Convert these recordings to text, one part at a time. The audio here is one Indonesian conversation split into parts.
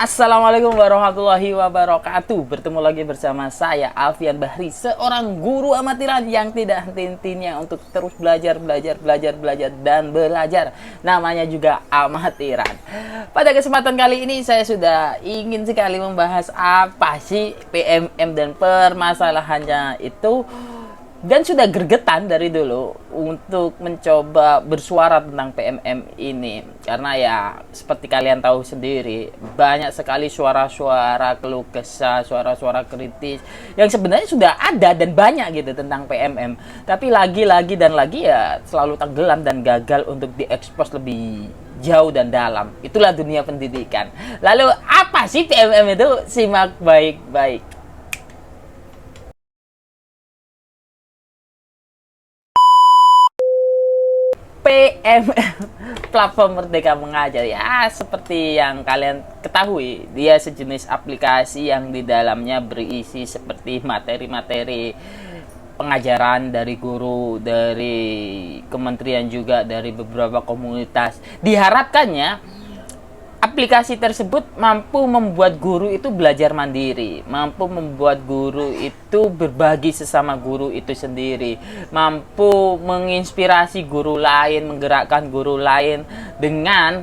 Assalamualaikum warahmatullahi wabarakatuh. Bertemu lagi bersama saya Alfian Bahri, seorang guru amatiran yang tidak henti-hentinya untuk terus belajar dan belajar. Namanya juga amatiran. Pada kesempatan kali ini saya sudah ingin sekali membahas apa sih PMM dan permasalahannya itu. Dan sudah gregetan dari dulu untuk mencoba bersuara tentang PMM ini. Karena ya seperti kalian tahu sendiri, banyak sekali suara-suara keluh kesah, suara-suara kritis yang sebenarnya sudah ada dan banyak gitu tentang PMM. Tapi lagi-lagi dan lagi ya selalu tenggelam dan gagal untuk diekspos lebih jauh dan dalam. Itulah dunia pendidikan. Lalu apa sih PMM itu? Simak baik-baik. PMM, Platform Merdeka Mengajar, ya seperti yang kalian ketahui, dia sejenis aplikasi yang di dalamnya berisi seperti materi-materi pengajaran dari guru, dari kementerian, juga dari beberapa komunitas. Diharapkannya aplikasi tersebut mampu membuat guru itu belajar mandiri, mampu membuat guru itu berbagi sesama guru itu sendiri, mampu menginspirasi guru lain, menggerakkan guru lain dengan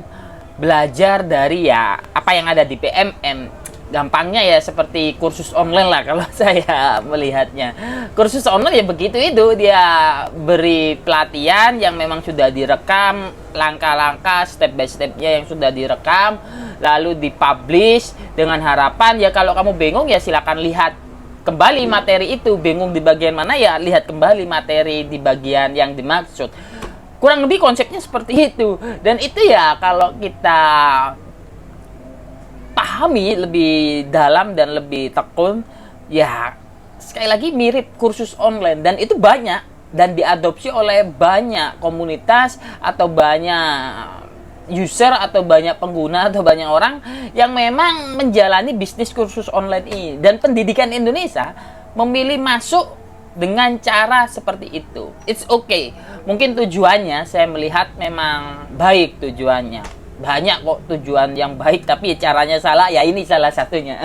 belajar dari ya apa yang ada di PMM. Gampangnya ya seperti kursus online lah kalau saya melihatnya. Kursus online ya begitu, itu dia beri pelatihan yang memang sudah direkam, langkah-langkah step by stepnya yang sudah direkam, lalu dipublish dengan harapan ya kalau kamu bingung ya silakan lihat kembali materi itu. Bingung di bagian mana ya lihat kembali materi di bagian yang dimaksud. Kurang lebih konsepnya seperti itu. Dan itu ya kalau kita pahami lebih dalam dan lebih tekun, ya sekali lagi mirip kursus online, dan itu banyak dan diadopsi oleh banyak komunitas atau banyak user atau banyak pengguna atau banyak orang yang memang menjalani bisnis kursus online ini. Dan pendidikan Indonesia memilih masuk dengan cara seperti itu. It's okay. Mungkin tujuannya saya melihat memang baik tujuannya. Banyak kok tujuan yang baik, tapi caranya salah, ya ini salah satunya.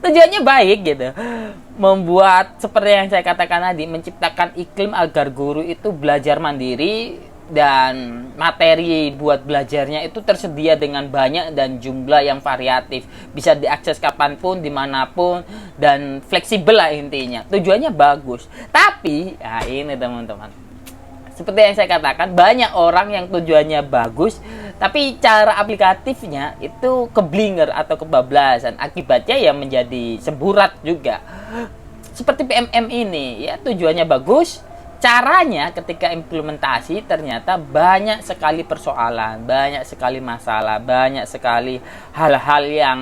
Tujuannya baik gitu, membuat seperti yang saya katakan tadi, menciptakan iklim agar guru itu belajar mandiri dan materi buat belajarnya itu tersedia dengan banyak dan jumlah yang variatif, bisa diakses kapanpun, dimanapun, dan fleksibel lah intinya. Tujuannya bagus, tapi ya ini teman-teman, seperti yang saya katakan, banyak orang yang tujuannya bagus, tapi cara aplikatifnya itu keblinger atau kebablasan. Akibatnya ya menjadi semburat juga. Seperti PMM ini, ya tujuannya bagus, caranya ketika implementasi ternyata banyak sekali persoalan, banyak sekali masalah, banyak sekali hal-hal yang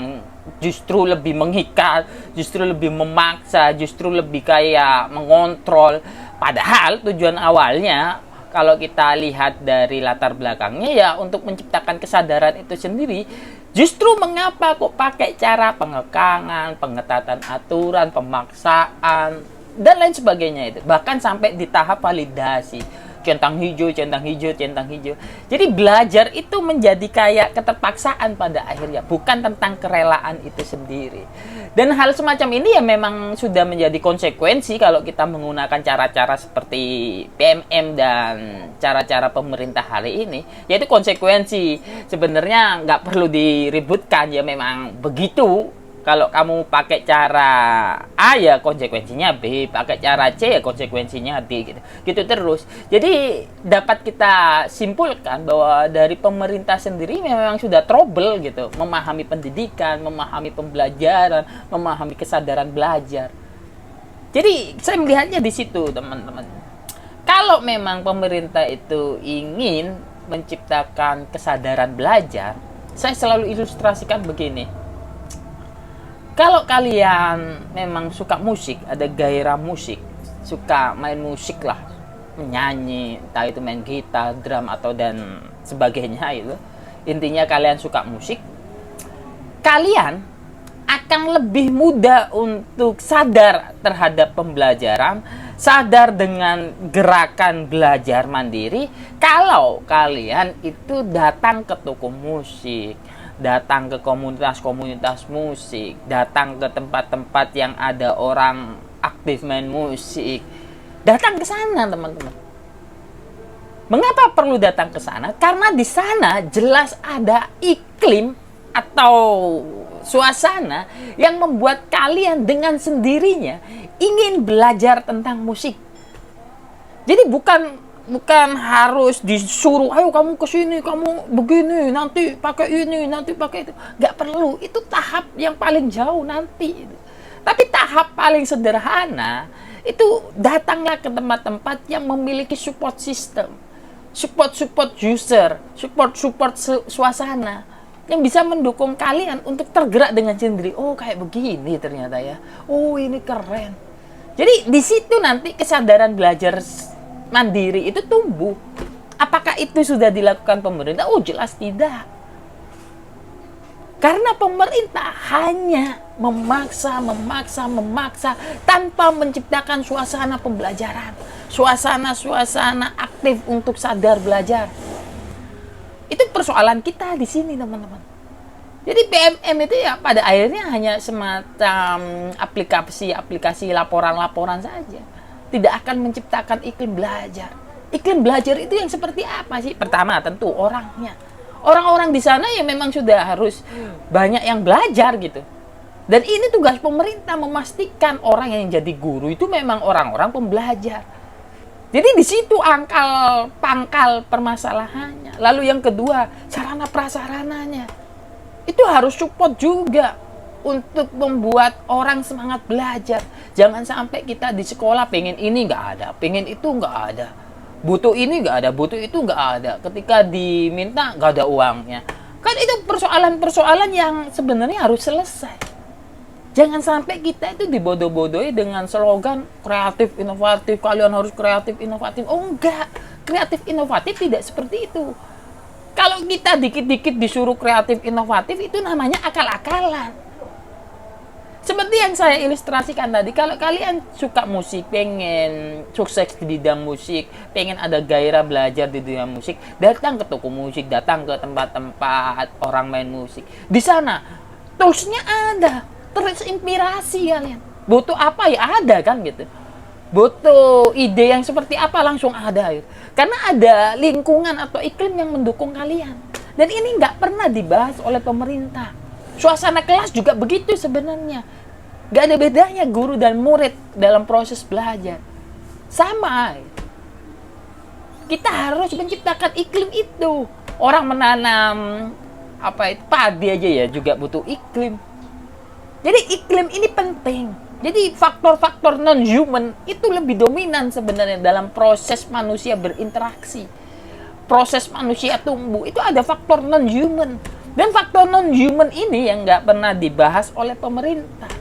justru lebih mengikat, justru lebih memaksa, justru lebih kayak mengontrol. Padahal tujuan awalnya kalau kita lihat dari latar belakangnya ya untuk menciptakan kesadaran itu sendiri. Justru mengapa kok pakai cara pengekangan, pengetatan aturan, pemaksaan, dan lain sebagainya itu. Bahkan sampai di tahap validasi. Centang hijau, centang hijau, centang hijau. Jadi belajar itu menjadi kayak keterpaksaan pada akhirnya, bukan tentang kerelaan itu sendiri. Dan hal semacam ini ya memang sudah menjadi konsekuensi kalau kita menggunakan cara-cara seperti PMM dan cara-cara pemerintah hari ini. Yaitu konsekuensi. Sebenarnya nggak perlu diributkan, ya memang begitu. Kalau kamu pakai cara A ya konsekuensinya B, pakai cara C ya konsekuensinya D, gitu terus. Jadi dapat kita simpulkan bahwa dari pemerintah sendiri memang sudah trouble gitu, memahami pendidikan, memahami pembelajaran, memahami kesadaran belajar. Jadi saya melihatnya di situ teman-teman. Kalau memang pemerintah itu ingin menciptakan kesadaran belajar, saya selalu ilustrasikan begini. Kalau kalian memang suka musik, ada gairah musik, suka main musik lah, menyanyi, entah itu main gitar, drum, atau dan sebagainya itu. Intinya kalian suka musik, kalian akan lebih mudah untuk sadar terhadap pembelajaran, sadar dengan gerakan belajar mandiri kalau kalian itu datang ke toko musik, datang ke komunitas-komunitas musik, datang ke tempat-tempat yang ada orang aktif main musik. Datang ke sana, teman-teman. Mengapa perlu datang ke sana? Karena di sana jelas ada iklim atau suasana yang membuat kalian dengan sendirinya ingin belajar tentang musik. Jadi bukan harus disuruh, ayo kamu ke sini, kamu begini, nanti pakai ini, nanti pakai itu. Nggak perlu, itu tahap yang paling jauh nanti. Tapi tahap paling sederhana, itu datanglah ke tempat-tempat yang memiliki support system, support user, support suasana, yang bisa mendukung kalian untuk tergerak dengan sendiri. Oh, kayak begini ternyata ya. Oh, ini keren. Jadi di situ nanti kesadaran belajar mandiri itu tumbuh. Apakah itu sudah dilakukan pemerintah? Oh, jelas tidak. Karena pemerintah hanya memaksa tanpa menciptakan suasana pembelajaran, suasana aktif untuk sadar belajar. Itu persoalan kita di sini, teman-teman. Jadi PMM itu ya pada akhirnya hanya semacam aplikasi laporan-laporan saja. Tidak akan menciptakan iklim belajar. Iklim belajar itu yang seperti apa sih? Pertama tentu orangnya. Orang-orang di sana ya memang sudah harus banyak yang belajar gitu. Dan ini tugas pemerintah memastikan orang yang jadi guru itu memang orang-orang pembelajar. Jadi di situ pangkal permasalahannya. Lalu yang kedua, sarana prasarananya. Itu harus support juga untuk membuat orang semangat belajar. Jangan sampai kita di sekolah pengen ini nggak ada, pengen itu nggak ada, butuh ini nggak ada, butuh itu nggak ada. Ketika diminta nggak ada uangnya. Kan itu persoalan-persoalan yang sebenarnya harus selesai. Jangan sampai kita itu dibodoh-bodohi dengan slogan kreatif inovatif, kalian harus kreatif inovatif. Oh enggak, kreatif inovatif tidak seperti itu. Kalau kita dikit-dikit disuruh kreatif inovatif, itu namanya akal-akalan. Seperti yang saya ilustrasikan tadi, kalau kalian suka musik, pengen sukses di bidang musik, pengen ada gairah belajar di dunia musik, datang ke toko musik, datang ke tempat-tempat orang main musik. Di sana, toolsnya ada, terinspirasi kalian. Butuh apa ya ada kan gitu. Butuh ide yang seperti apa langsung ada gitu. Karena ada lingkungan atau iklim yang mendukung kalian. Dan ini nggak pernah dibahas oleh pemerintah. Suasana kelas juga begitu sebenarnya. Nggak ada bedanya guru dan murid dalam proses belajar. Sama. Kita harus menciptakan iklim itu. Orang menanam padi aja ya juga butuh iklim. Jadi iklim ini penting. Jadi faktor-faktor non-human itu lebih dominan sebenarnya dalam proses manusia berinteraksi. Proses manusia tumbuh, itu ada faktor non-human. Dan faktor non-human ini yang nggak pernah dibahas oleh pemerintah.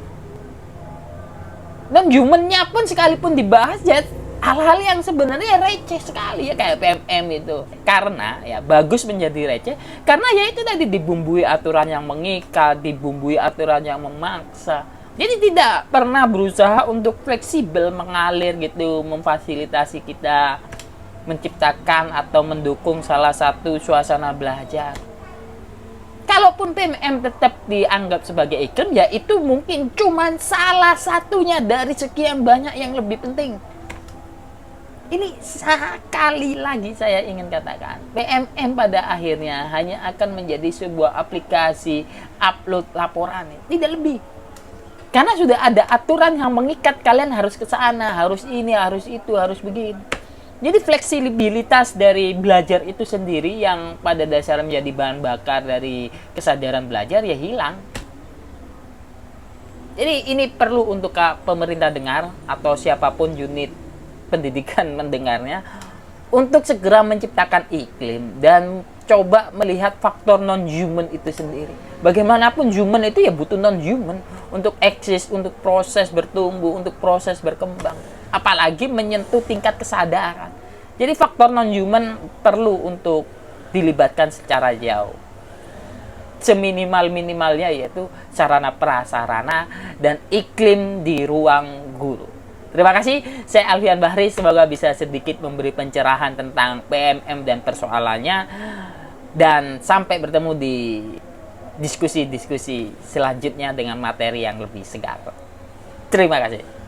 Non-humannya pun sekalipun dibahas, ya hal-hal yang sebenarnya receh sekali ya kayak PMM itu. Karena ya bagus menjadi receh, karena ya itu tadi dibumbui aturan yang mengikat, dibumbui aturan yang memaksa. Jadi tidak pernah berusaha untuk fleksibel, mengalir gitu, memfasilitasi kita menciptakan atau mendukung salah satu suasana belajar. Kalaupun PMM tetap dianggap sebagai iklim, ya itu mungkin cuma salah satunya dari sekian banyak yang lebih penting. Ini sekali lagi saya ingin katakan, PMM pada akhirnya hanya akan menjadi sebuah aplikasi upload laporan, tidak lebih. Karena sudah ada aturan yang mengikat kalian harus ke sana, harus ini, harus itu, harus begini. Jadi fleksibilitas dari belajar itu sendiri yang pada dasarnya menjadi bahan bakar dari kesadaran belajar ya hilang. Jadi ini perlu untuk pemerintah dengar atau siapapun unit pendidikan mendengarnya untuk segera menciptakan iklim dan coba melihat faktor non-human itu sendiri. Bagaimanapun human itu ya butuh non-human untuk eksis, untuk proses bertumbuh, untuk proses berkembang. Apalagi menyentuh tingkat kesadaran. Jadi faktor non-human perlu untuk dilibatkan secara jauh. Seminimal-minimalnya yaitu sarana prasarana dan iklim di ruang guru. Terima kasih, saya Alfian Bahri. Semoga bisa sedikit memberi pencerahan tentang PMM dan persoalannya. Dan sampai bertemu di diskusi-diskusi selanjutnya dengan materi yang lebih segar. Terima kasih.